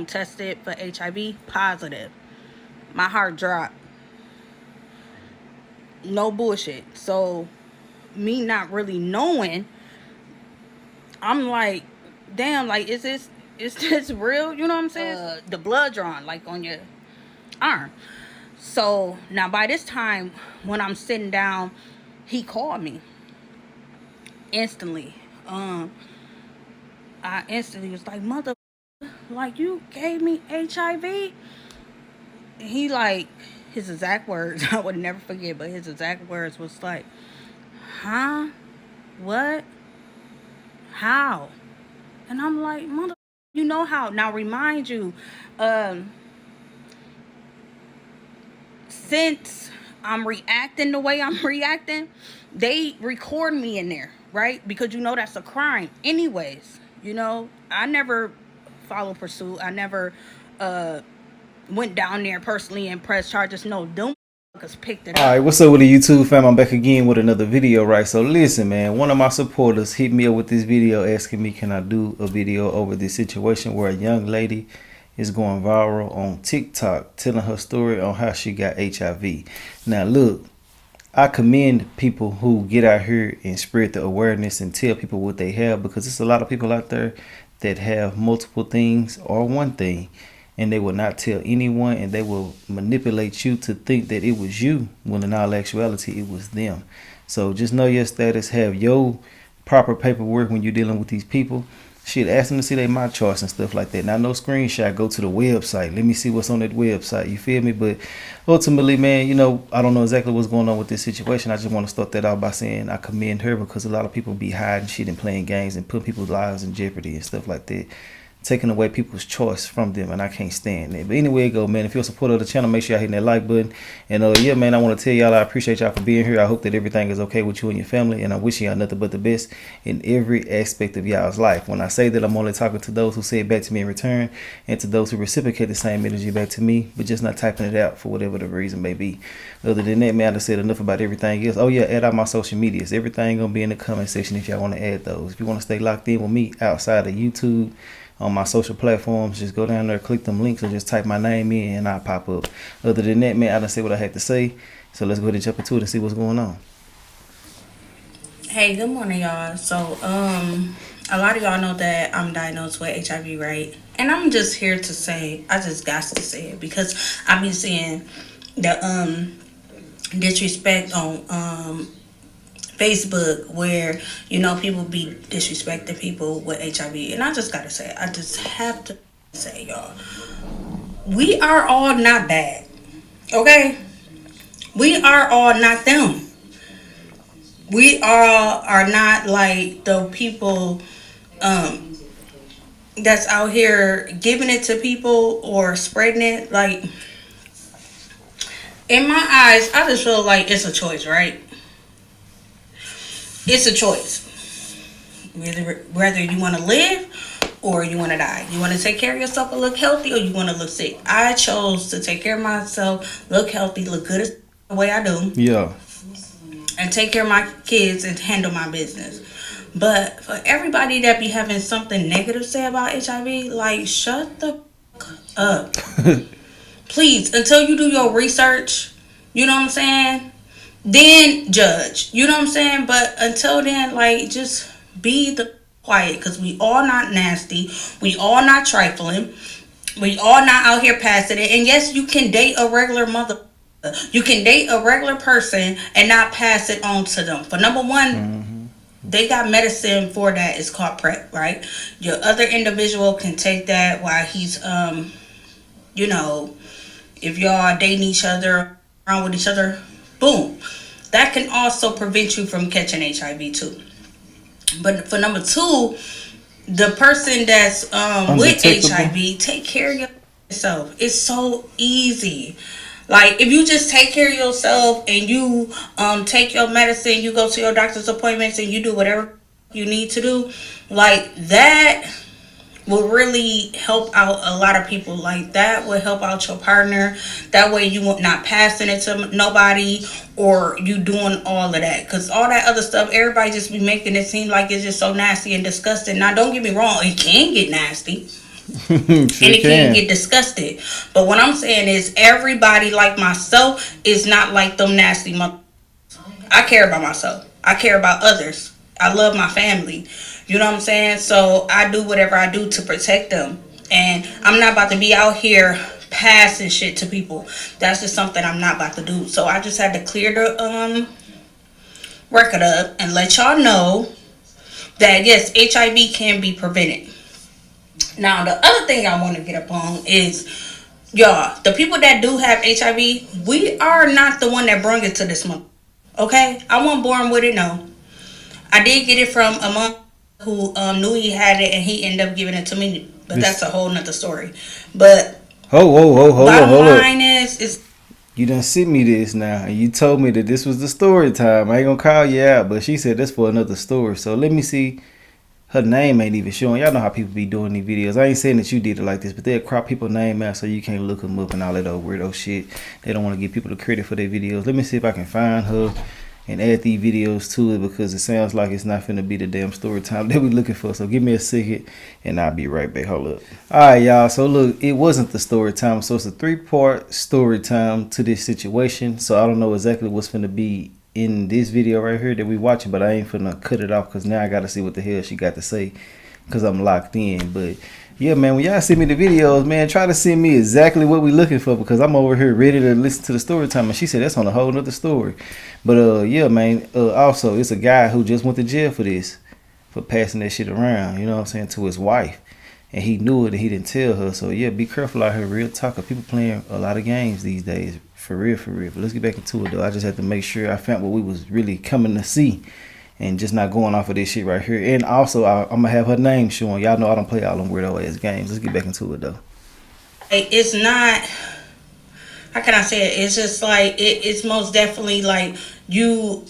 tested for HIV positive. My heart dropped. No bullshit. So me not really knowing, I'm like, damn, like is this real? You know what I'm saying? The blood drawn like on your arm. So now by this time when I'm sitting down, he called me instantly. I instantly was like, mother, like you gave me HIV. He like his exact words, I would never forget, but his exact words was like, huh? What? How? And I'm like, mother, you know how. Now remind you, um, since I'm reacting the way I'm reacting, they record me in there, right? Because that's a crime. Anyways, I never follow pursuit. I never uh went down there personally and pressed charges. No, them motherfuckers picked it All up. right, what's up with the YouTube fam? I'm back again with another video, right? So listen, man, one of my supporters hit me up with this video asking me, can I do a video over this situation where a young lady is going viral on TikTok telling her story on how she got HIV. Now, look, I commend people who get out here and spread the awareness and tell people what they have, because there's a lot of people out there that have multiple things or one thing, and they will not tell anyone, and they will manipulate you to think that it was you when in all actuality it was them. So just know your status, have your proper paperwork when you're dealing with these people. Shit, ask them to see their my charts and stuff like that. Now, no screenshot. Go to the website. Let me see what's on that website. You feel me? But ultimately, man, I don't know exactly what's going on with this situation. I just want to start that out by saying I commend her, because a lot of people be hiding shit and playing games and putting people's lives in jeopardy and stuff like that, taking away people's choice from them, and I can't stand it. But anyway, go, man. If you're a supporter of the channel, make sure y'all hitting that like button. And yeah, man, I want to tell y'all I appreciate y'all for being here. I hope that everything is okay with you and your family, and I'm wishing y'all nothing but the best in every aspect of y'all's life. When I say that, I'm only talking to those who say it back to me in return, and to those who reciprocate the same energy back to me, but just not typing it out for whatever the reason may be. Other than that, man, I said enough about everything else. Oh yeah, add out my social medias. Everything gonna be in the comment section if y'all want to add those. If you want to stay locked in with me outside of YouTube, on my social platforms, just go down there, click them links, or just type my name in and I'll pop up. Other than that, man, I done said what I had to say. So let's go ahead and jump into it and see what's going on. Hey, good morning, y'all. So, a lot of y'all know that I'm diagnosed with HIV, right? And I'm just here to say, I just got to say it because I've been seeing the disrespect on Facebook, where people be disrespecting people with HIV, and I just gotta say, I just have to say, y'all, we are all not bad, okay? We are all not them. We all are not like the people that's out here giving it to people or spreading it. Like, in my eyes, I just feel like it's a choice, right? It's a choice. Whether you want to live or you want to die. You want to take care of yourself and look healthy, or you want to look sick. I chose to take care of myself, look healthy, look good as the way I do. Yeah. And take care of my kids and handle my business. But for everybody that be having something negative to say about HIV, like, shut the fuck up. Please, until you do your research, you know what I'm saying? Then judge. You know what I'm saying? But until then, like, just be the quiet, because we all not nasty. We all not trifling. We all not out here passing it. And yes, you can date a regular mother. You can date a regular person and not pass it on to them. For number one, they got medicine for that. It's called PrEP, right? Your other individual can take that while he's, if y'all dating each other, around with each other, boom. That can also prevent you from catching HIV too. But for number two, the person that's with HIV, take care of yourself. It's so easy. Like, if you just take care of yourself and you take your medicine, you go to your doctor's appointments, and you do whatever you need to do, like, that will really help out a lot of people. Like, that will help out your partner. That way you not passing it to nobody, or you doing all of that. Because all that other stuff, everybody just be making it seem like it's just so nasty and disgusting. Now, don't get me wrong, it can get nasty. Sure And it can can. get disgusted. But what I'm saying is, everybody like myself is not like them nasty mother. I care about myself. I care about others. I love my family. You know what I'm saying? So I do whatever I do to protect them. And I'm not about to be out here passing shit to people. That's just something I'm not about to do. So I just had to clear the record up and let y'all know that yes, HIV can be prevented. Now the other thing I want to get up on is, y'all, the people that do have HIV, we are not the one that brought it to this month. Okay, I wasn't born with it. No, I did get it from a mom who knew he had it, and he ended up giving it to me. But that's This a whole nother story. But hold bottom up. line is You done sent me this now, and you told me that this was the story time. I ain't gonna call you out, but she said that's for another story. So let me see. Her name ain't even showing. Y'all know how people be doing these videos. I ain't saying that you did it like this, but they'll crop people's name out so you can't look them up and all that old weirdo shit. They don't want to give people the credit for their videos. Let me see if I can find her and add these videos to it, because it sounds like it's not finna be the damn story time that we looking for. So give me a second and I'll be right back. Hold up. Alright, y'all. So look, it wasn't the story time. So it's a 3-part story time to this situation. So I don't know exactly what's finna be in this video right here that we watching, but I ain't finna cut it off because now I gotta see what the hell she got to say, because I'm locked in. But yeah, man, when y'all send me the videos, man, try to send me exactly what we looking for, because I'm over here ready to listen to the story time. And she said that's on a whole nother story. But yeah, man, also it's a guy who just went to jail for this, for passing that shit around, you know what I'm saying, to his wife. And he knew it and he didn't tell her. So yeah, be careful out here, real talk. People playing a lot of games these days. For real, for real. But let's get back into it though. I just had to make sure I found what we was really coming to see, and just not going off of this shit right here. And also, I'm gonna have her name showing. Y'all know I don't play all them weirdo ass games. Let's get back into it though. it's not. How can I say it? It's just like it's most definitely like you.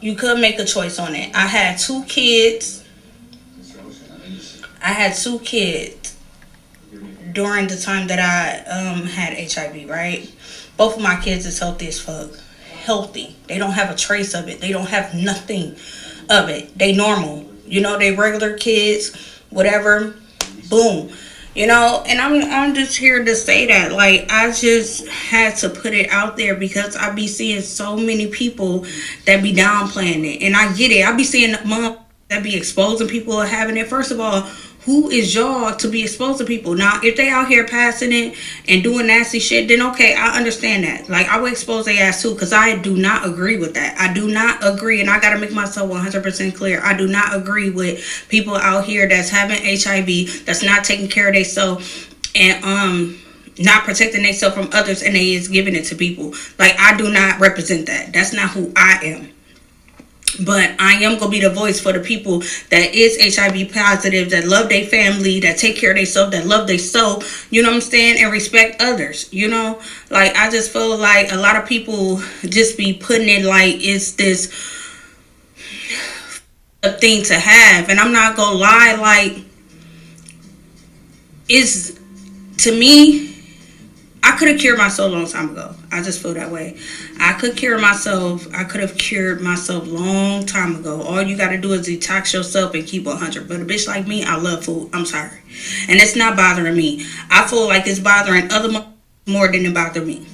You could make a choice on it. I had two kids. I had two kids during the time that I had HIV, right? Both of my kids is healthy as fuck. Healthy. They don't have a trace of it. They don't have nothing of it. They normal. You know, they regular kids, whatever. Boom. You know, and I'm just here to say that, like, I just had to put it out there because I be seeing so many people that be downplaying it, and I get it. I be seeing mom that be exposing people of having it. First of all, who is y'all to be exposing people? Now, if they out here passing it and doing nasty shit, then okay, I understand that. Like, I would expose their ass too, because I do not agree with that. I do not agree, and I gotta make myself 100% clear. I do not agree with people out here that's having HIV, that's not taking care of themselves, and not protecting themselves from others, and they is giving it to people. Like, I do not represent that. That's not who I am. But I am gonna be the voice for the people that is HIV positive, that love their family, that take care of themselves, that love themselves, you know what I'm saying, and respect others, you know. Like, I just feel like a lot of people just be putting it like it's this a thing to have. And I'm not gonna lie, like, it's, to me, I could have cured myself a long time ago. I just feel that way. I could cure myself. I could have cured myself a long time ago. All you got to do is detox yourself and keep 100. But a bitch like me, I love food. I'm sorry. And it's not bothering me. I feel like it's bothering other more than it bothers me.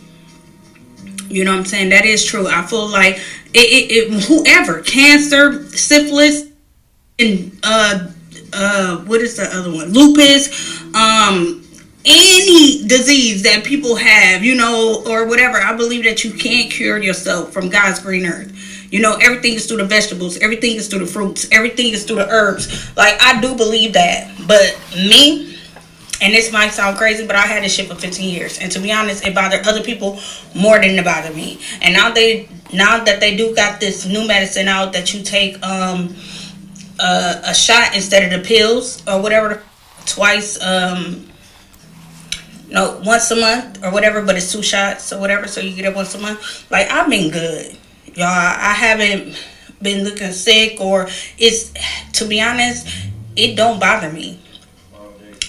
You know what I'm saying? That is true. I feel like whoever, cancer, syphilis, and what is the other one? Lupus, any disease that people have, you know, or whatever. I believe that you can't cure yourself from God's green earth. You know, everything is through the vegetables, everything is through the fruits, everything is through the herbs. Like, I do believe that. But me, and this might sound crazy, but I had this shit for 15 years. And to be honest, it bothered other people more than it bothered me. And now that they do got this new medicine out that you take a shot instead of the pills or whatever, twice no, once a month or whatever, but it's 2 shots or whatever, so you get it once a month. Like, I've been good, y'all. I haven't been looking sick, or it's, to be honest, it don't bother me.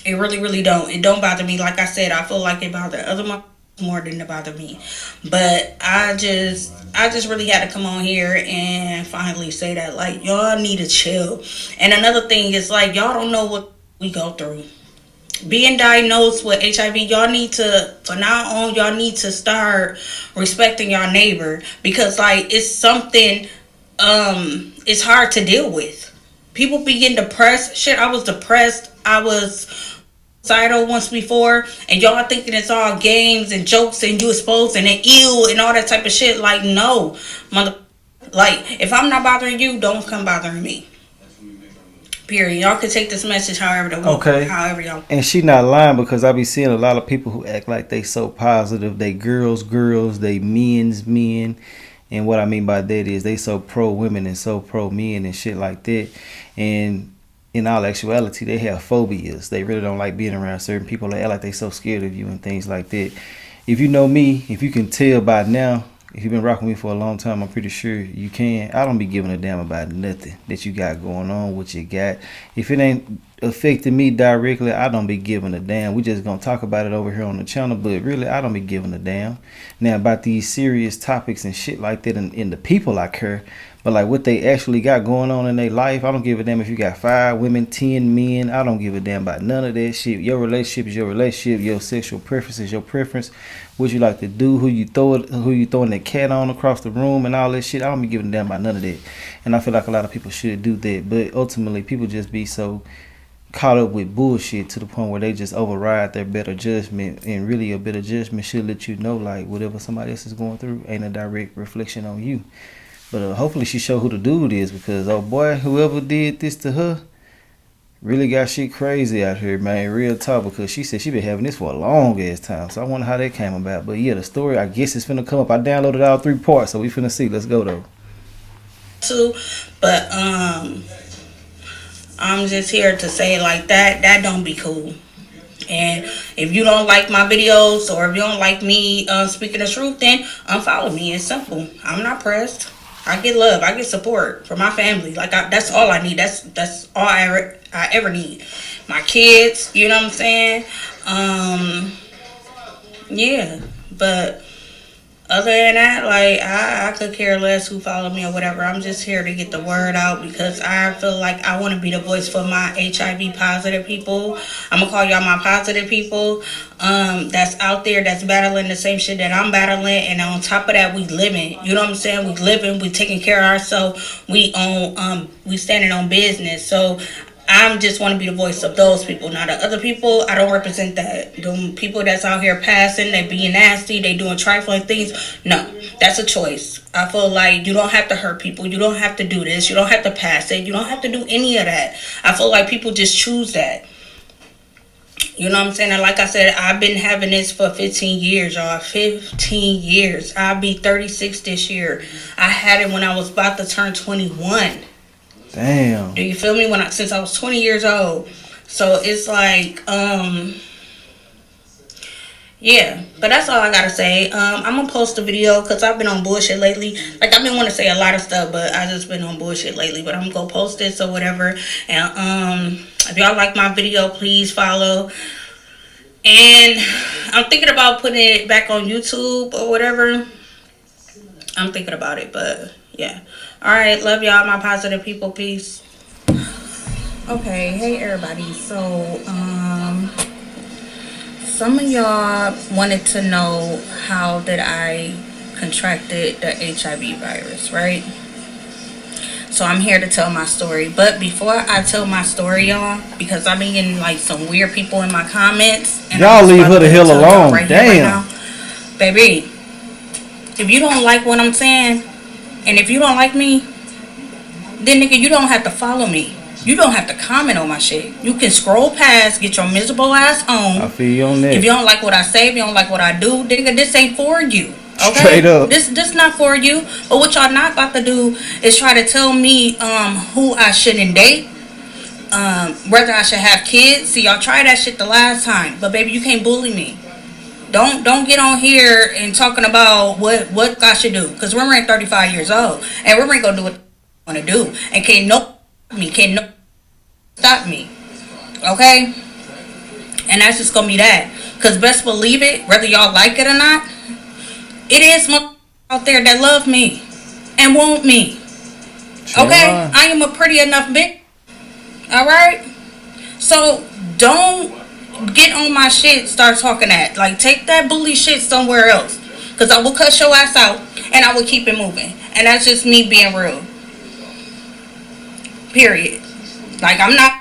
It really, really don't. It don't bother me. Like I said, I feel like it bothered other more than it bothered me. But I just really had to come on here and finally say that, like, y'all need to chill. And another thing is, like, y'all don't know what we go through. being diagnosed with HIV, y'all need to, for now on, y'all need to start respecting your neighbor, because like it's something it's hard to deal with. People be getting depressed. Shit, I was depressed. I was suicidal once before, and y'all thinking it's all games and jokes and you exposed and then ill and all that type of shit. Like, no, mother. Like, if I'm not bothering you, don't come bothering me. Period. Y'all can take this message however the Okay. however y'all. And she not lying, because I be seeing a lot of people who act like they so positive. They girls, they men. And what I mean by that is they so pro women and so pro men and shit like that. And in all actuality, they have phobias. They really don't like being around certain people. They act like they so scared of you and things like that. If you know me, if you can tell by now, if you've been rocking with me for a long time, I'm pretty sure you can. I don't be giving a damn about nothing that you got going on, what you got. If it ain't affecting me directly, I don't be giving a damn. We just gonna talk about it over here on the channel, but really, I don't be giving a damn. Now, about these serious topics and shit like that, and the people I care, but like what they actually got going on in their life, I don't give a damn if you got 5 women, 10 men. I don't give a damn about none of that shit. Your relationship is your relationship. Your sexual preference is your preference. What you like to do, who you throwing that cat on across the room, and all that shit. I don't be giving a damn about none of that. And I feel like a lot of people should do that, but ultimately, people just be so caught up with bullshit to the point where they just override their better judgment. And really, a better judgment should let you know, like, whatever somebody else is going through ain't a direct reflection on you. But hopefully she show who the dude is, because oh boy, whoever did this to her really got shit crazy out here, man. Real talk, because she said she been having this for a long ass time. So I wonder how that came about. But yeah, the story, I guess it's finna come up. I downloaded all 3 parts, so we finna see. Let's go though. Too, but I'm just here to say like that don't be cool. And if you don't like my videos, or if you don't like me speaking the truth, then unfollow me. It's simple. I'm not pressed. I get love. I get support from my family. Like, that's all I need. That's all I ever need. My kids. You know what I'm saying? Yeah. But other than that, like, I could care less who follow me or whatever. I'm just here to get the word out, because I feel like I want to be the voice for my HIV positive people. I'm gonna call y'all my positive people. That's out there, that's battling the same shit that I'm battling, and on top of that, we living. You know what I'm saying? We living. We taking care of ourselves. We own. We standing on business. So I just want to be the voice of those people. Now, the other people, I don't represent that. The people that's out here passing, they being nasty, they doing trifling things. No, that's a choice. I feel like you don't have to hurt people. You don't have to do this. You don't have to pass it. You don't have to do any of that. I feel like people just choose that. You know what I'm saying? And like I said, I've been having this for 15 years, y'all. 15 years. I'll be 36 this year. I had it when I was about to turn 21. Damn. Do you feel me? Since I was 20 years old. So it's like, yeah. But that's all I gotta say. I'm gonna post a video, because I've been on bullshit lately. Like, I've been wanting to say a lot of stuff, but I just been on bullshit lately. But I'm gonna post this or whatever. And if y'all like my video, please follow. And I'm thinking about putting it back on YouTube or whatever. I'm thinking about it, but yeah. Alright, love y'all, my positive people. Peace. Okay, hey everybody. So, some of y'all wanted to know how that I contracted the HIV virus, right? So I'm here to tell my story. But before I tell my story, y'all, because I've been getting like some weird people in my comments, and y'all leave her the hell alone. right Damn. Right, baby, if you don't like what I'm saying, and if you don't like me, then nigga, you don't have to follow me. You don't have to comment on my shit. You can scroll past, get your miserable ass on. I feel you on that. If you don't like what I say, if you don't like what I do, nigga, this ain't for you. Okay? Straight up. This not for you. But what y'all not about to do is try to tell me who I shouldn't date, whether I should have kids. See, y'all tried that shit the last time. But baby, you can't bully me. Don't get on here and talking about what I should do. Because Rimmer ain't 35 years old. And Rimmer ain't gonna do what I want to do. And can't no stop me. Okay? And that's just gonna be that. Because best believe it, whether y'all like it or not, it is out there that love me and want me. Okay? I am a pretty enough bitch. Alright? So don't get on my shit, start talking that. Like, take that bully shit somewhere else. Because I will cut your ass out and I will keep it moving. And that's just me being real. Period. Like, I'm not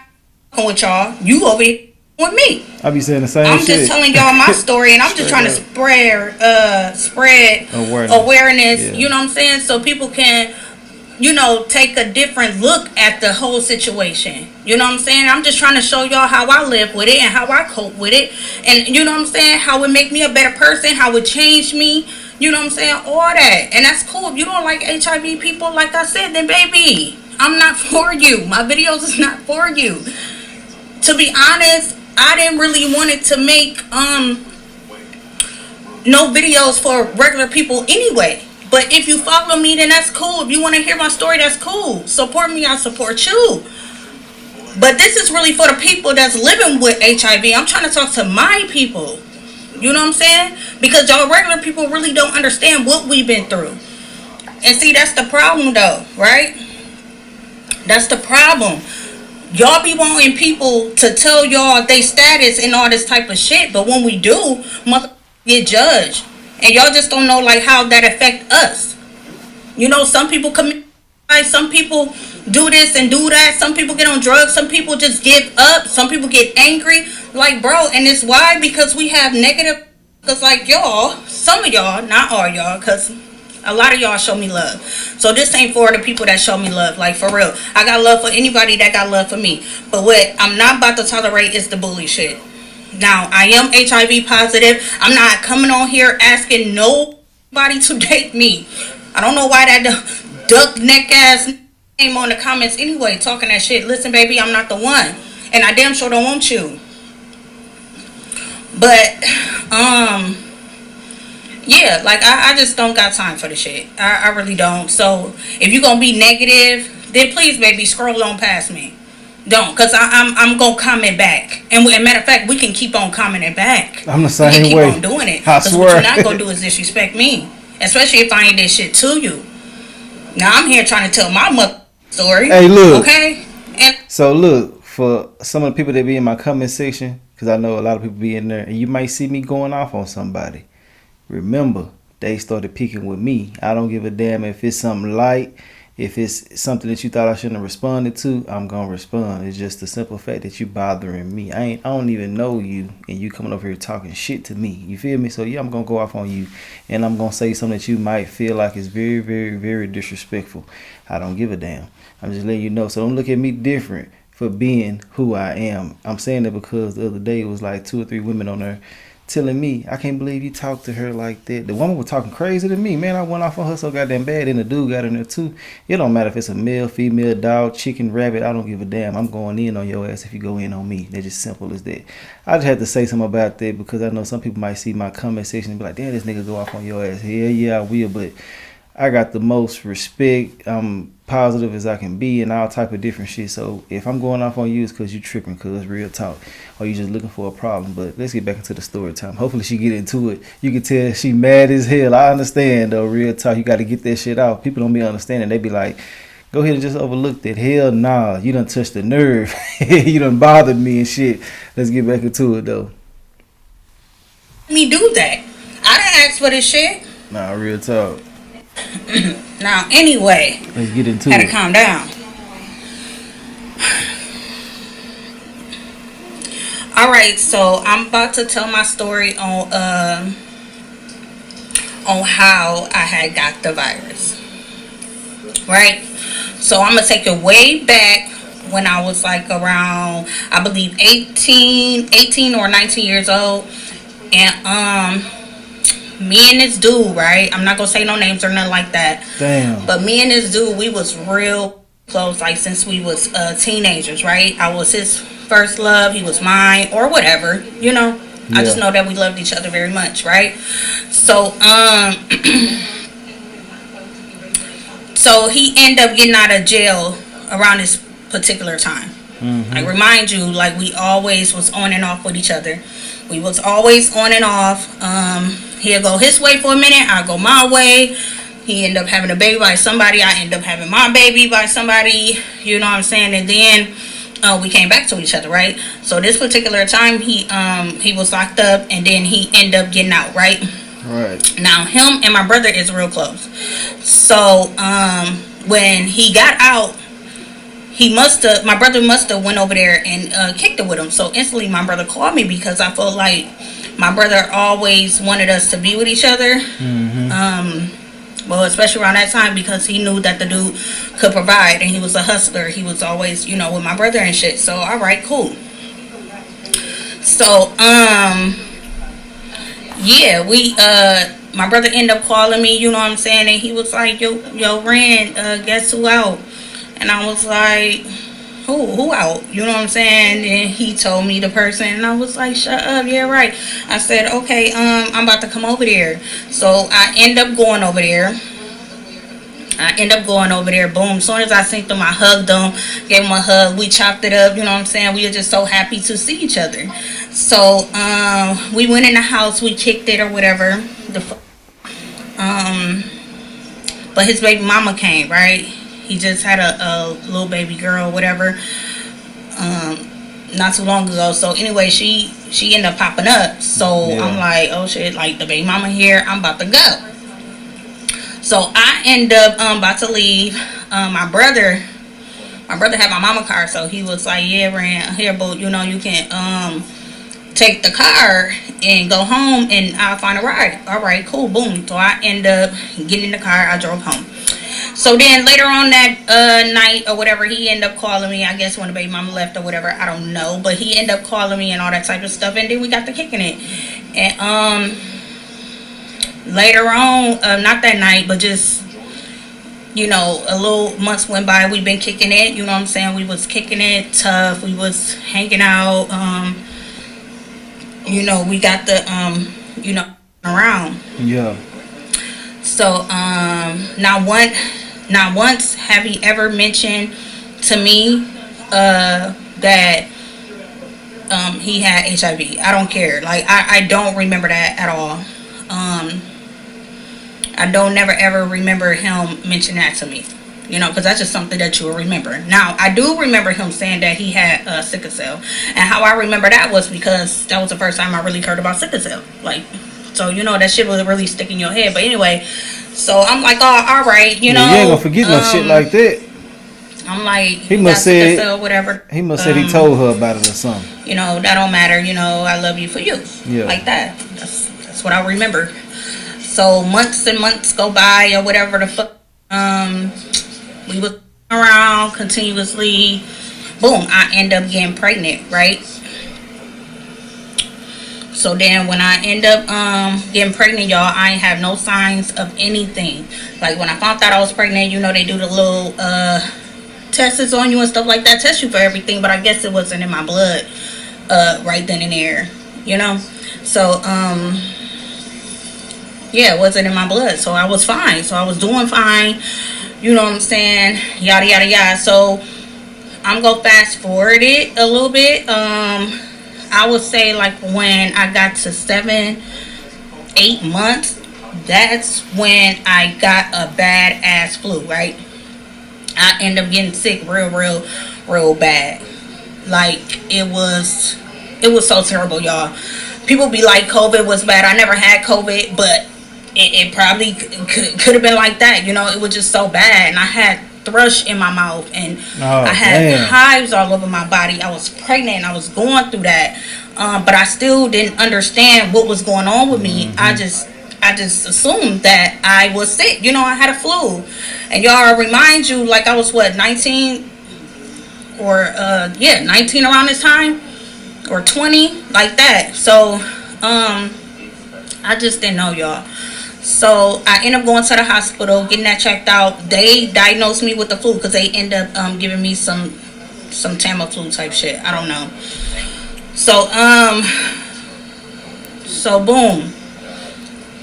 with y'all. You over here with me. I be saying the same I'm shit. just telling y'all my story, and I'm just trying to spread awareness. Yeah. You know what I'm saying? So people can, take a different look at the whole situation. You know what I'm saying? I'm just trying to show y'all how I live with it and how I cope with it, and you know what I'm saying? How it make me a better person, how it changed me. You know what I'm saying? All that, and that's cool. If you don't like HIV people, like I said, then baby, I'm not for you. My videos is not for you. To be honest, I didn't really want it to make no videos for regular people anyway. But if you follow me, then that's cool. If you want to hear my story, that's cool. Support me, I support you. But this is really for the people that's living with HIV. I'm trying to talk to my people. You know what I'm saying? Because y'all regular people really don't understand what we've been through. And see, that's the problem though, right? That's the problem. Y'all be wanting people to tell y'all they status and all this type of shit, but when we do, mother get judged, and y'all just don't know like how that affect us. Some people commit, some people do this and do that. Some people get on drugs. Some people just give up. Some people get angry, like bro. And it's why, because we have negative. Cause like y'all, some of y'all, not all y'all, cause a lot of y'all show me love. So this ain't for the people that show me love. Like, for real. I got love for anybody that got love for me. But what I'm not about to tolerate is the bully shit. Now, I am HIV positive. I'm not coming on here asking nobody to date me. I don't know why that duck neck ass came on the comments anyway, talking that shit. Listen, baby, I'm not the one. And I damn sure don't want you. But, yeah, like I just don't got time for the shit. I really don't. So if you gonna be negative, then please, baby, scroll on past me. Don't, cause I'm gonna comment back. And matter of fact, we can keep on commenting back. I'm the same way. We can keep on doing it. I Cause swear. what you're not gonna do is disrespect me, especially if I ain't did shit to you. Now I'm here trying to tell my mother story. Hey, look. Okay. And so look, for some of the people that be in my comment section, cause I know a lot of people be in there, and you might see me going off on somebody. Remember, they started picking with me. I don't give a damn if it's something light. If it's something that you thought I shouldn't have responded to, I'm gonna respond. It's just the simple fact that you bothering me. I don't even know you, and you coming over here talking shit to me. You feel me? So yeah, I'm gonna go off on you, and I'm gonna say something that you might feel like is very, very, very disrespectful. I don't give a damn. I'm just letting you know. So don't look at me different for being who I am. I'm saying that because the other day it was like 2 or 3 women on there telling me, I can't believe you talked to her like that. The woman was talking crazy to me. Man, I went off on her so goddamn bad, and the dude got in there too. It don't matter if it's a male, female, dog, chicken, rabbit. I don't give a damn. I'm going in on your ass if you go in on me. That's just simple as that. I just had to say something about that because I know some people might see my comment section and be like, damn, this nigga go off on your ass. Hell yeah, I will, but I got the most respect. I'm positive as I can be and all type of different shit. So if I'm going off on you, it's because you tripping, cause real talk, or you just looking for a problem. But let's get back into the story time. Hopefully she get into it. You can tell she mad as hell. I understand though, real talk. You got to get that shit out. People don't be understanding. They be like, go ahead and just overlook that. Hell nah, you done touched the nerve. You done bothered me and shit. Let's get back into it though. Me do that. I didn't ask for this shit. Nah, real talk. Now, anyway, let's get into had it. to calm down. All right, so I'm about to tell my story on how I had got the virus. Right? So I'm gonna take it way back when I was like around, I believe 18 or 19 years old, and me and this dude, right? I'm not gonna say no names or nothing like that. Damn. But me and this dude, we was real close, like since we was teenagers, right? I was his first love, he was mine, or whatever, you know. Yeah. I just know that we loved each other very much, right? So, so he ended up getting out of jail around this particular time. Mm-hmm. I remind you, like we always was on and off with each other. We was always on and off. He'll go his way for a minute, I'll go my way. He end up having a baby by somebody, I end up having my baby by somebody, you know what I'm saying? And then we came back to each other, right? So this particular time he was locked up, and then he ended up getting out, right? Right. Now him and my brother is real close. So when he got out, my brother must have went over there and kicked it with him. So instantly my brother called me because I felt like my brother always wanted us to be with each other. Well, especially around that time, because he knew that the dude could provide and he was a hustler. He was always, with my brother and shit. So all right, cool. So yeah, my brother ended up calling me, you know what I'm saying, and he was like, yo, Ren, guess who out? And I was like, who out? You know what I'm saying? And he told me the person, and I was like, shut up, yeah, right. I said, okay, I'm about to come over there. So I end up going over there. Boom. As soon as I seen them, I hugged them, gave them a hug. We chopped it up. You know what I'm saying? We were just so happy to see each other. So we went in the house. We kicked it or whatever. But his baby mama came, right? He just had a little baby girl, whatever. Not too long ago. So anyway, she ended up popping up. So yeah. I'm like, oh shit, like the baby mama here. I'm about to go. So I end up about to leave. My brother had my mama car, so he was like, yeah, Ren, here, boo, you can take the car and go home, and I'll find a ride. All right, cool, boom. So I end up getting in the car. I drove home. So then later on that night or whatever, he ended up calling me. I guess when the baby mama left or whatever, I don't know, but he ended up calling me and all that type of stuff, and then we got to kicking it. And later on, not that night, but just, a little months went by. We've been kicking it, you know what I'm saying? We was kicking it tough. We was hanging out. We got the, around. Yeah. So, not once have he ever mentioned to me that he had HIV. I don't care. Like, I don't remember that at all. I don't never ever remember him mention that to me, because that's just something that you'll remember. Now, I do remember him saying that he had sickle cell, and how I remember that was because that was the first time I really heard about sickle cell. Like, so that shit was really stick in your head. But anyway, so I'm like, oh, all right, you ain't gonna forget no shit like that. I'm like, he must say whatever. He must said he told her about it or something. That don't matter. I love you for you. Yeah. Like that. That's what I remember. So months and months go by or whatever the fuck. We was around continuously. Boom, I end up getting pregnant, right? So then when I end up getting pregnant, y'all, I ain't have no signs of anything. Like when I found out I was pregnant, they do the little tests on you and stuff like that, test you for everything, but I guess it wasn't in my blood right then and there, So yeah, it wasn't in my blood, so I was fine. So I was doing fine, you know what I'm saying, yada yada yada. So I'm gonna fast forward it a little bit. I would say like when I got to 7-8 months, that's when I got a bad ass flu, right? I ended up getting sick real bad. Like it was so terrible, y'all. People be like COVID was bad. I never had COVID, but it probably could have been like that. It was just so bad, and I had thrush in my mouth, and I had hives all over my body. I was pregnant, and I was going through that, but I still didn't understand what was going on with me. I just assumed that I was sick. I had a flu, and y'all remind you, like I was 19 or 19 around this time, or 20, like that. So I just didn't know, y'all. So I ended up going to the hospital, getting that checked out. They diagnosed me with the flu because they end up giving me some Tamiflu type shit. I don't know. So boom.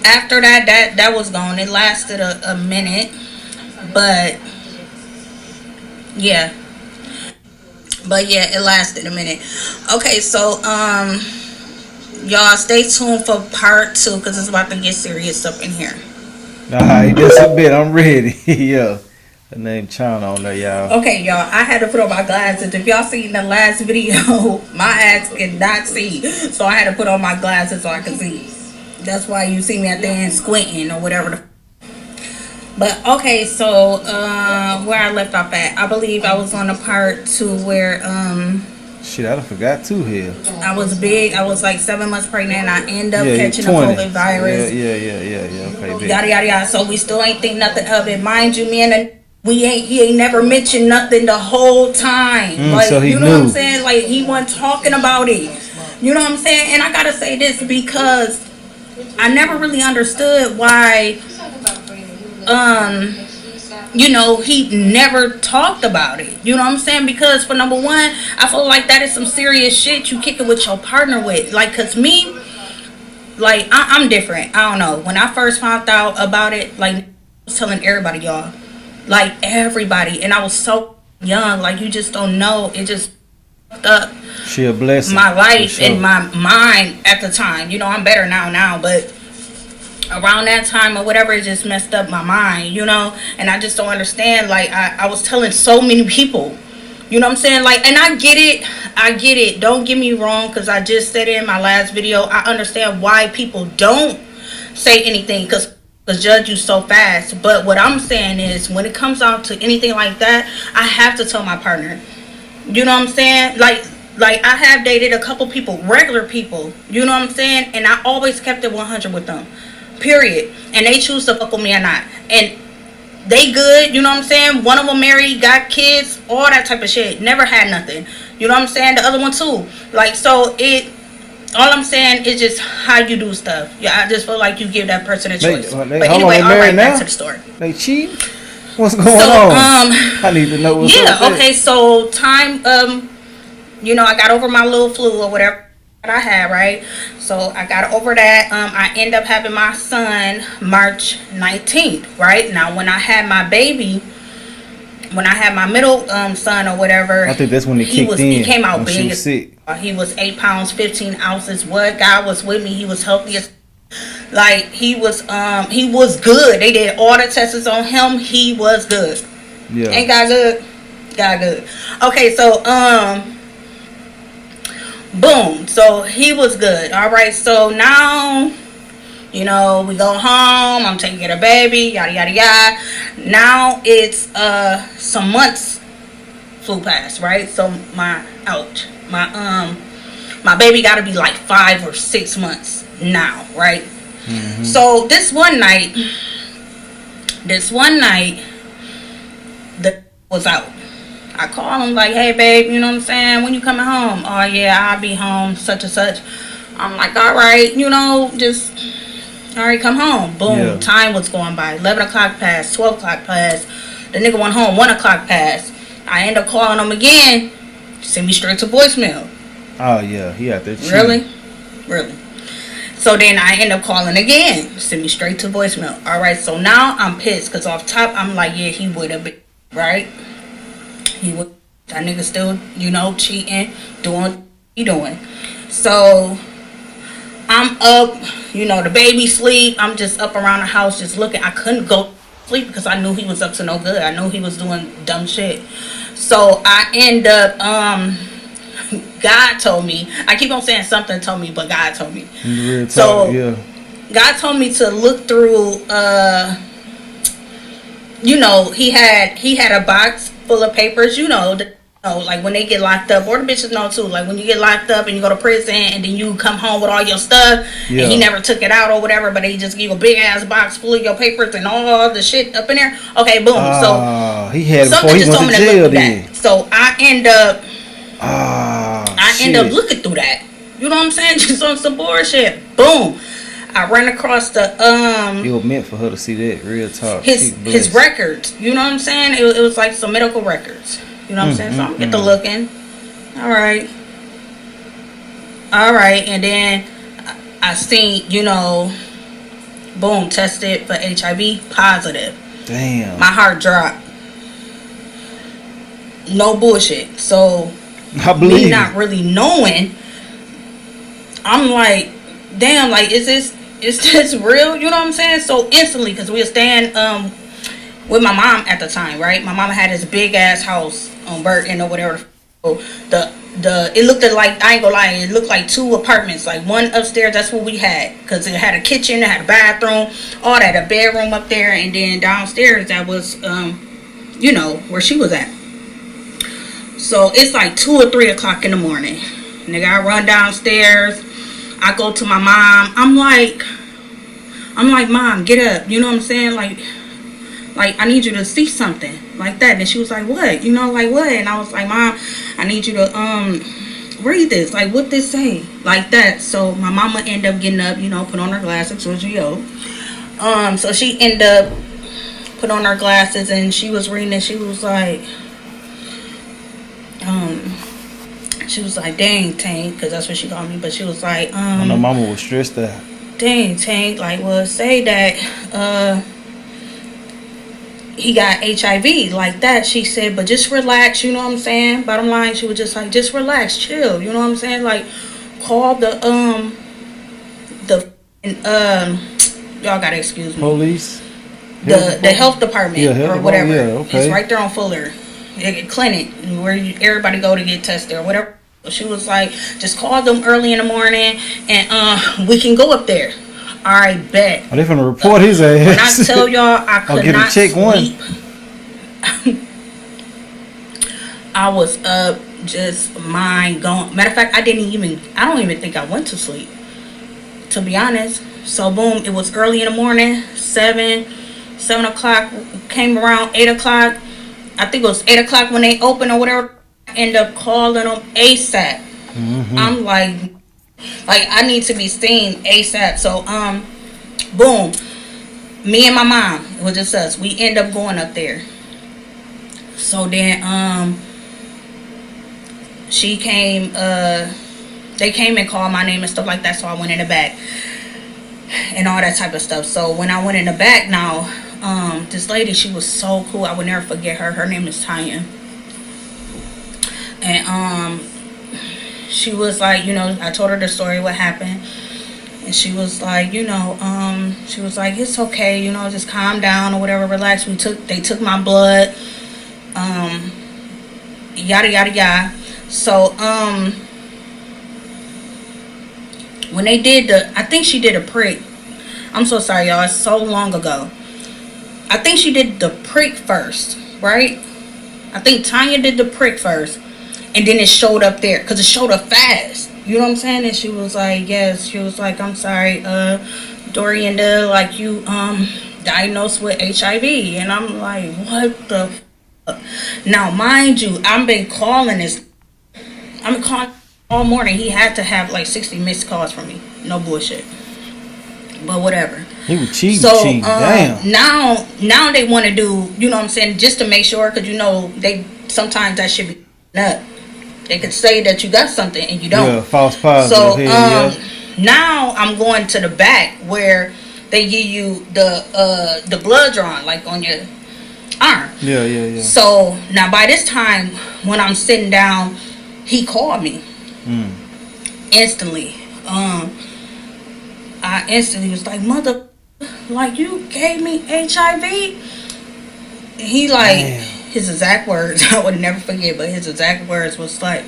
After that was gone. It lasted a minute, but yeah. It lasted a minute. Okay, so y'all stay tuned for part 2 because it's about to get serious up in here. Alright, that's a bit. I'm ready. Yeah. Her name China on there, y'all. Okay, y'all, I had to put on my glasses. If y'all seen the last video, my ass cannot see. So I had to put on my glasses so I could see. That's why you see me at the end squinting or whatever the. But okay, so where I left off at, I believe I was on the part to where Shit, I done forgot too here. I was big. I was like 7 months pregnant. And I end up Yeah, catching the 20. COVID virus. Yeah. Okay, bet. Yada yada yada. So we still ain't think nothing of it, mind you. Me and he ain't never mentioned nothing the whole time. Like, so he you know knew. what I'm saying? Like, he wasn't talking about it. You know what I'm saying? And I gotta say this because I never really understood why you know, he never talked about it. You know what I'm saying? Because for number one, I feel like that is some serious shit you kick it with your partner with. Like, cause me, like, I'm different. I don't know. When I first found out about it, like, I was telling everybody, y'all. Like, everybody. And I was so young. Like, you just don't know. It just fucked up She a blessing. my life for sure. and my mind at the time. You know, I'm better now, but around that time or whatever, it just messed up my mind, you know. And I just don't understand. Like, I was telling so many people, you know what I'm saying? Like, and I get it, don't get me wrong, because I just said it in my last video, I understand why people don't say anything, because judge you so fast. But what I'm saying is, when it comes out to anything like that, I have to tell my partner, you know what I'm saying? Like I have dated a couple people, regular people, you know what I'm saying? And I always kept it 100 with them, period. And they choose to fuck with me or not, and they good, you know what I'm saying? One of them married, got kids, all that type of shit. Never had nothing, you know what I'm saying? The other one too. Like, so all I'm saying is just how you do stuff. Yeah, I just feel like you give that person a choice. But anyway, all right, back to the story. They cheat? What's going on? I need to know what's up. Yeah, okay, so time, you know, I got over my little flu or whatever that I had, right? So I got over that. I end up having my son March 19th, right? Now, when I had my baby, when I had my middle son or whatever, I think that's when he came out big. She was sick. He was 8 pounds 15 ounces. What? God was with me. He was healthy as, like, he was good. They did all the tests on him. He was good. Yeah. Ain't God good? God good. Okay, so boom. So he was good. All right. So now, you know, we go home. I'm taking care of the baby. Yada yada yada. Now it's some months flew past, right? So my baby got to be like 5 or 6 months now, right? Mm-hmm. So this one night, the was out. I call him like, hey babe, you know what I'm saying? When you coming home? Oh yeah, I'll be home, such and such. I'm like, all right, you know, just all right, come home. Boom. Yeah. Time was going by. 11 o'clock passed, 12 o'clock passed. The nigga went home, 1 o'clock passed. I end up calling him again. Send me straight to voicemail. Oh yeah, he out there cheating. Really? So then I end up calling again. Send me straight to voicemail. All right, so now I'm pissed because off top I'm like, yeah, he would have been, right? He would. That nigga still, you know, cheating, doing what he doing. So I'm up, you know, the baby sleep. I'm just up around the house just looking. I couldn't go sleep because I knew he was up to no good. I knew he was doing dumb shit. So I end up, God told me, I keep on saying something told me, but God told me. So yeah. God told me to look through, you know, he had a box full of papers, you know, like when they get locked up, or the bitches know too, like when you get locked up and you go to prison and then you come home with all your stuff, yeah. And he never took it out or whatever, but they just give you a big ass box full of your papers and all the shit up in there. Okay, boom. So he had something just told me to look through that. So I end up looking through that. You know what I'm saying? Just on some bullshit. Boom. I ran across the It was meant for her to see that, real talk. His records. You know what I'm saying? It was like some medical records. You know what I'm saying? So I'm get to looking. All right. And then I seen, you know, boom, tested for HIV, positive. Damn. My heart dropped. No bullshit. So I believe me not really knowing, I'm like, damn, like, is this real? You know what I'm saying? So instantly, because we were staying with my mom at the time, right? My mom had this big ass house on Burton or whatever. The it looked like, I ain't gonna lie, it looked like two apartments, like one upstairs. That's what we had, because it had a kitchen, it had a bathroom, all that, a bedroom up there, and then downstairs that was where she was at. So it's like 2 or 3 o'clock in the morning. Nigga, I run downstairs. I go to my mom. I'm like, Mom, get up. You know what I'm saying? Like, I need you to see something like that. And she was like, what? Like what? And I was like, Mom, I need you to read this. Like, what this say? Like that. So my mama ended up getting up, put on her glasses, which so she ended up put on her glasses, and she was reading it. She was like, dang, Tank, because that's what she called me. But she was like, I know mama was stressed out. Dang, Tank, like, well, say that he got HIV, like that. She said, but just relax, you know what I'm saying? Bottom line, she was just like, just relax, chill, you know what I'm saying? Like, call the y'all gotta excuse me, police, the health department, or whatever. Okay. It's right there on Fuller clinic, where everybody go to get tested or whatever. She was like, just call them early in the morning, and we can go up there. I bet. Are they finna report his ass? When I tell y'all, I could not sleep. I was up, just mind gone. Matter of fact, I don't even think I went to sleep, to be honest. So boom, it was early in the morning, 7 o'clock, came around 8 o'clock. I think it was 8 o'clock when they opened or whatever. I end up calling them ASAP. Mm-hmm. I'm like I need to be seen ASAP. So boom, me and my mom, it was just us, we end up going up there. So then she came, they came and called my name and stuff like that. So I went in the back and all that type of stuff. So when I went in the back now, this lady, she was so cool. I would never forget her. Her name is Tanya. And she was like, I told her the story, what happened. And she was like, she was like, it's okay, just calm down or whatever, relax. They took my blood, yada, yada, yada. So, when they did I think she did a prick. I'm so sorry, y'all. It's so long ago. I think she did the prick first, right? I think Tanya did the prick first. And then it showed up there, because it showed up fast. You know what I'm saying? And she was like, yes. She was like, I'm sorry, Dorianda, like, you diagnosed with HIV. And I'm like, what the fuck? Now, mind you, I've been calling all morning. He had to have like 60 missed calls from me. No bullshit. But whatever. He was cheating. So damn. Now they want to do, you know what I'm saying, just to make sure, because they sometimes that should be up. They could say that you got something and you don't. Yeah, false positive. So now I'm going to the back where they give you the blood drawn, like on your arm. Yeah. So now by this time, when I'm sitting down, he called me instantly. I instantly was like, mother, like, you gave me HIV? And he like, damn. His exact words, I would never forget, but his exact words was like,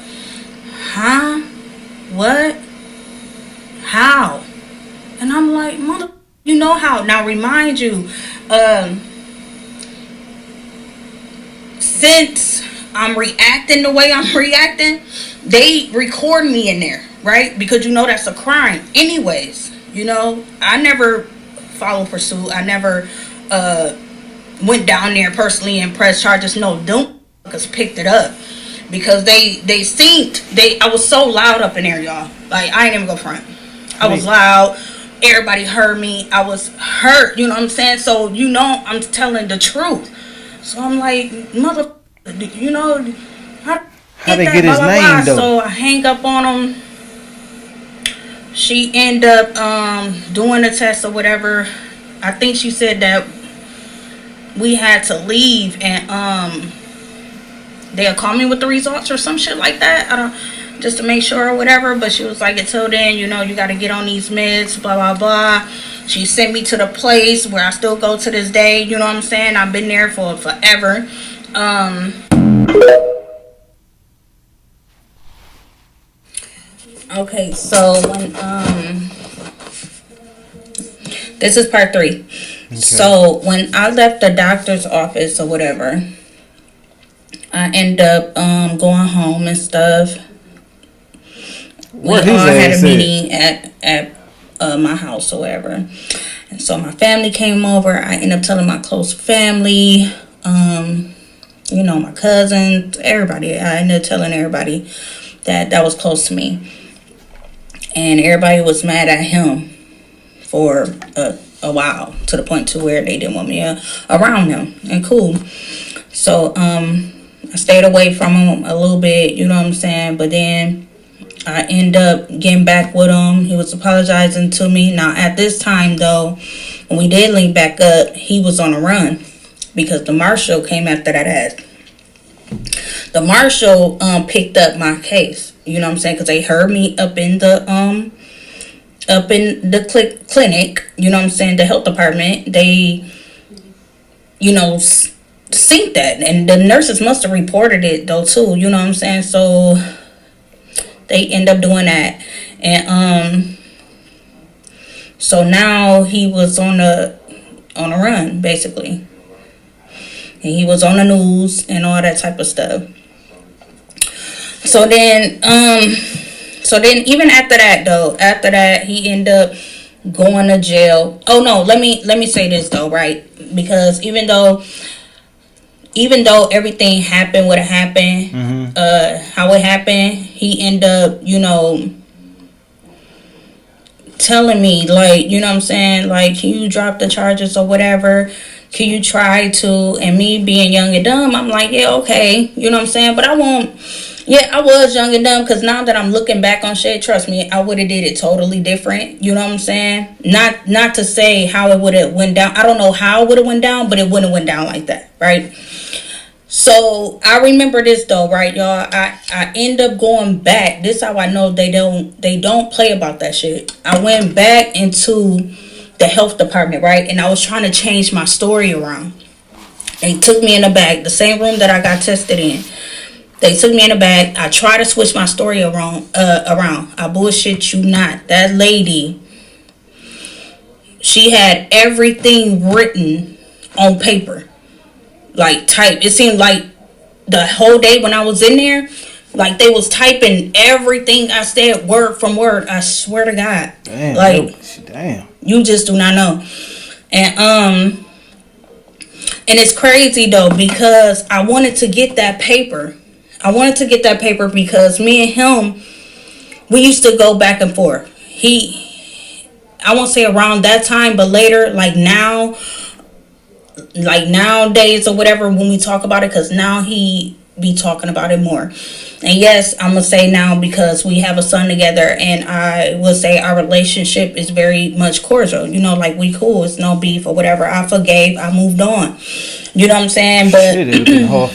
huh? What? How? And I'm like, mother, you know how. Now remind you, since I'm reacting the way I'm reacting, they record me in there, right? Because that's a crime anyways. I never followed pursuit. I never went down there personally and pressed charges. No, don't fuckers picked it up. Because they I was so loud up in there, y'all. Like, I ain't even go front. I was loud. Everybody heard me. I was hurt, you know what I'm saying? So, I'm telling the truth. So I'm like, mother, how they get his name, though? So I hang up on him. She ended up doing the test or whatever. I think she said that we had to leave and they'll call me with the results or some shit like that. I don't, just to make sure or whatever. But she was like, until then, you got to get on these meds, blah, blah, blah. She sent me to the place where I still go to this day. You know what I'm saying? I've been there for forever. Okay, so when this is part 3. Okay. So when I left the doctor's office or whatever, I end up going home and stuff. We all had a meeting at my house or whatever. And so my family came over. I ended up telling my close family, you know, my cousins, everybody. I ended up telling everybody that was close to me. And everybody was mad at him for a while, to the point to where they didn't want me around them. And cool. So I stayed away from him a little bit, you know what I'm saying? But then I end up getting back with him. He was apologizing to me. Now, at this time, though, when we did link back up, he was on a run because the marshal came after that ass. The marshal picked up my case. You know what I'm saying? Because they heard me up in the clinic. You know what I'm saying? The health department. They, you know, seen that, and the nurses must have reported it though too. You know what I'm saying? So they end up doing that, and so now he was on a run basically, and he was on the news and all that type of stuff. So then even after that he ended up going to jail. Oh no, let me say this though, right? Because even though everything happened what it happened, how it happened, he ended up, you know, telling me, like, you know what I'm saying, like, can you drop the charges or whatever? Can you try to? And me being young and dumb, I'm like, yeah, okay, you know what I'm saying? But I won't. Yeah, I was young and dumb, because now that I'm looking back on shit, trust me, I would have did it totally different. You know what I'm saying? Not to say how it would have went down. I don't know how it would have went down, but it wouldn't have went down like that, right? So I remember this though, right, y'all? I end up going back. This how I know they don't play about that shit. I went back into the health department, right? And I was trying to change my story around. They took me in the back, the same room that I got tested in. They took me in the back. I tried to switch my story around. I bullshit you not. That lady, she had everything written on paper, like type. It seemed like the whole day when I was in there, like they was typing everything I said word from word. I swear to God. Damn. Like, damn. You just do not know. And it's crazy though, because I wanted to get that paper. Because me and him, we used to go back and forth. I won't say around that time, but later, like nowadays or whatever, when we talk about it, because now he be talking about it more. And yes, I'm gonna say now, because we have a son together, and I will say our relationship is very much cordial. You know, like, we cool, it's no beef or whatever. I forgave, I moved on. You know what I'm saying? But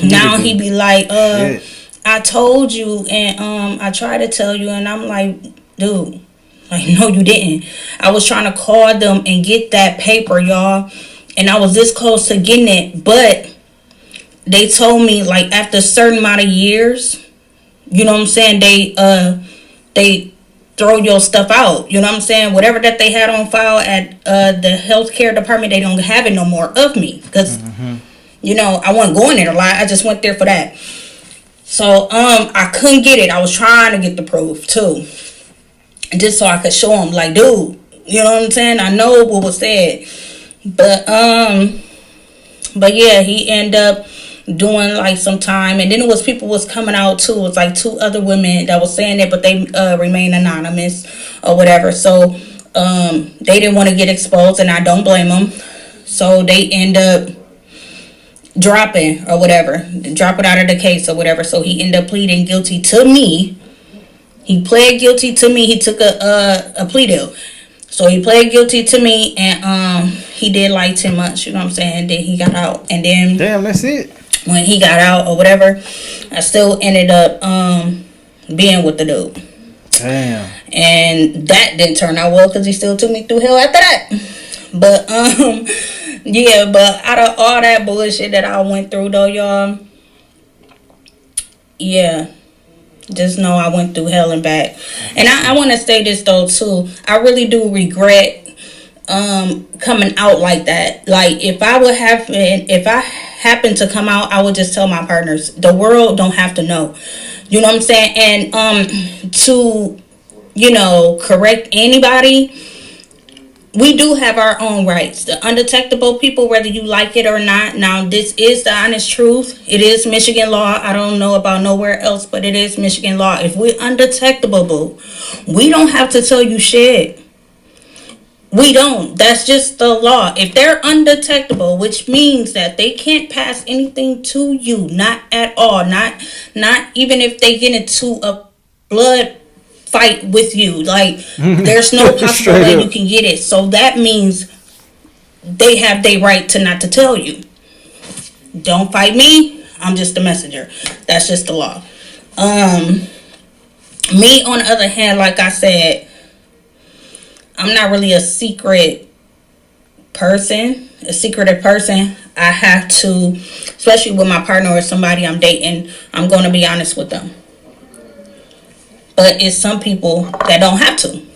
now he be like, I told you, and I tried to tell you, and I'm like, dude, like, no, you didn't. I was trying to call them and get that paper, y'all, and I was this close to getting it, but they told me, like, after a certain amount of years, you know what I'm saying, they throw your stuff out. You know what I'm saying? Whatever that they had on file at the healthcare department, they don't have it no more of me, because you know, I wasn't going there a lot. I just went there for that. So I couldn't get it. I was trying to get the proof too, just so I could show him, like, dude, you know what I'm saying? I know what was said, but yeah, he ended up doing like some time, and then it was people was coming out too. It was like 2 other women that was saying it, but they remain anonymous or whatever. So they didn't want to get exposed, and I don't blame them. So they end up dropping or whatever, drop it out of the case or whatever. So he ended up pleading guilty to me. He pled guilty to me. He took a plea deal. So he pled guilty to me, and he did like 10 months, you know what I'm saying? Then he got out, and then damn, that's it. When he got out or whatever, I still ended up being with the dude. Damn. And that didn't turn out well, because he still took me through hell after that. But yeah, but out of all that bullshit that I went through though, y'all, yeah, just know I went through hell and back. And I want to say this though too. I really do regret coming out like that. Like if I happen to come out, I would just tell my partners. The world don't have to know. You know what I'm saying? And to correct anybody, we do have our own rights. The undetectable people, whether you like it or not. Now, this is the honest truth. It is Michigan law. I don't know about nowhere else, but it is Michigan law. If we're undetectable, we don't have to tell you shit. We don't. That's just the law. If they're undetectable, which means that they can't pass anything to you, not at all. Not even if they get into a blood fight with you. Like there's no possible way you can get it. So that means they have their right to not to tell you. Don't fight me. I'm just a messenger. That's just the law. Me on the other hand, like I said, I'm not really a secretive person. I have to, especially with my partner or somebody I'm dating, I'm going to be honest with them. But it's some people that don't have to.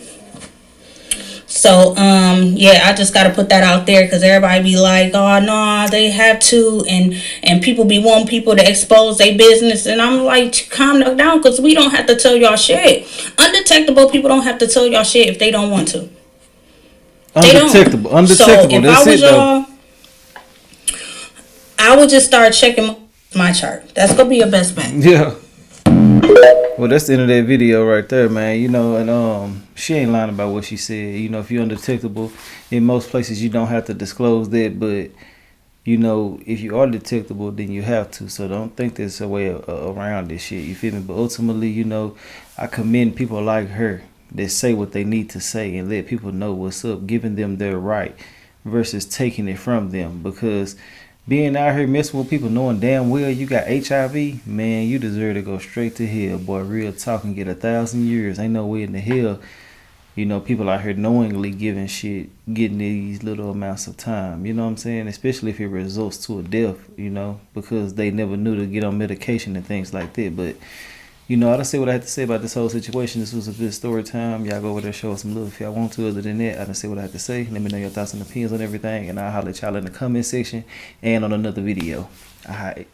So, yeah, I just got to put that out there because everybody be like, oh, no, they have to. And people be wanting people to expose their business. And I'm like, calm down because we don't have to tell y'all shit. Undetectable people don't have to tell y'all shit if they don't want to. Undetectable. So if I was y'all, I would just start checking my chart. That's going to be your best bet. Yeah. Well, that's the end of that video right there, man. And she ain't lying about what she said. If you're undetectable, in most places you don't have to disclose that, but if you are detectable, then you have to. So don't think there's a way around this shit. You feel me? But ultimately, I commend people like her that say what they need to say and let people know what's up, giving them their right versus taking it from them. Because being out here messing with people knowing damn well you got HIV, man, you deserve to go straight to hell, boy. Real talk and get 1,000 years. Ain't no way in the hell, people out here knowingly getting these little amounts of time. You know what I'm saying? Especially if it results to a death, because they never knew to get on medication and things like that. But I don't say what I had to say about this whole situation. This was a good story time. Y'all go over there, show us some love if y'all want to. Other than that, I don't say what I had to say. Let me know your thoughts and opinions on everything, and I'll holler at y'all in the comment section and on another video. All right.